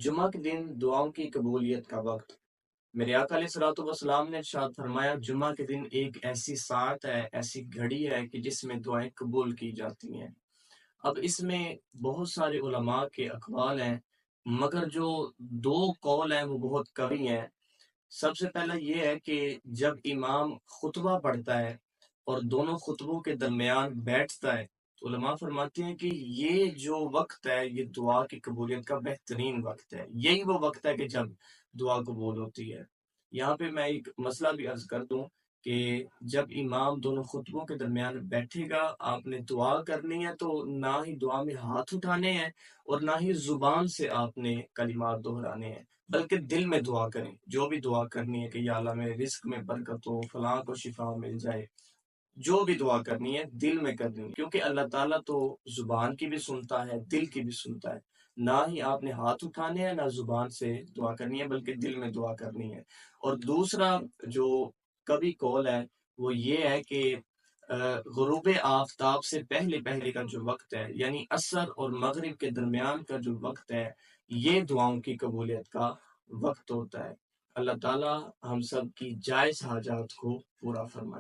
جمعہ کے دن دعاؤں کی قبولیت کا وقت۔ میرے آقا علیہ الصلوۃ والسلام نے ارشاد فرمایا، جمعہ کے دن ایک ایسی ساعت ہے، ایسی گھڑی ہے کہ جس میں دعائیں قبول کی جاتی ہیں۔ اب اس میں بہت سارے علماء کے اقوال ہیں، مگر جو دو قول ہیں وہ بہت قوی ہیں۔ سب سے پہلا یہ ہے کہ جب امام خطبہ پڑھتا ہے اور دونوں خطبوں کے درمیان بیٹھتا ہے تو علماء فرماتے ہیں کہ یہ جو وقت ہے یہ دعا کی قبولیت کا بہترین وقت ہے، یہی وہ وقت ہے کہ جب دعا قبول ہوتی ہے۔ یہاں پہ میں ایک مسئلہ بھی عرض کر دوں کہ جب امام دونوں خطبوں کے درمیان بیٹھے گا، آپ نے دعا کرنی ہے تو نہ ہی دعا میں ہاتھ اٹھانے ہیں اور نہ ہی زبان سے آپ نے کلمات دہرانے ہیں، بلکہ دل میں دعا کریں۔ جو بھی دعا کرنی ہے کہ یا اللہ میرے رزق میں برکت ہو، فلاں کو شفا مل جائے، جو بھی دعا کرنی ہے دل میں کرنی ہے، کیونکہ اللہ تعالیٰ تو زبان کی بھی سنتا ہے، دل کی بھی سنتا ہے۔ نہ ہی آپ نے ہاتھ اٹھانے ہیں، نہ زبان سے دعا کرنی ہے، بلکہ دل میں دعا کرنی ہے۔ اور دوسرا جو کبھی قول ہے وہ یہ ہے کہ غروب آفتاب سے پہلے پہلے کا جو وقت ہے، یعنی عصر اور مغرب کے درمیان کا جو وقت ہے، یہ دعاؤں کی قبولیت کا وقت ہوتا ہے۔ اللہ تعالیٰ ہم سب کی جائز حاجات کو پورا فرمائے۔